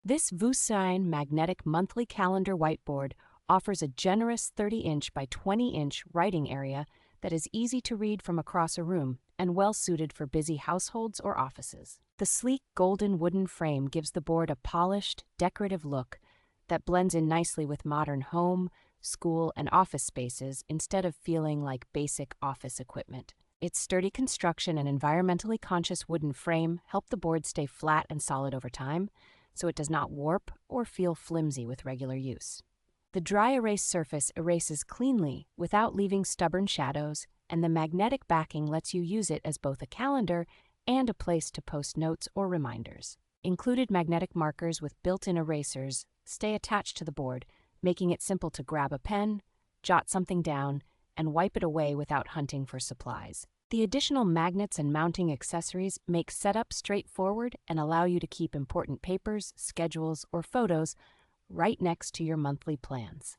This VUSIGN magnetic monthly calendar whiteboard offers a generous 30-inch by 20-inch writing area that is easy to read from across a room and well suited for busy households or offices. The sleek golden wooden frame gives the board a polished, decorative look that blends in nicely with modern home, school, and office spaces instead of feeling like basic office equipment. Its sturdy construction and environmentally conscious wooden frame help the board stay flat and solid over time, so it does not warp or feel flimsy with regular use. The dry erase surface erases cleanly without leaving stubborn shadows, and the magnetic backing lets you use it as both a calendar and a place to post notes or reminders. Included magnetic markers with built-in erasers stay attached to the board, making it simple to grab a pen, jot something down, and wipe it away without hunting for supplies. The additional magnets and mounting accessories make setup straightforward and allow you to keep important papers, schedules, or photos right next to your monthly plans.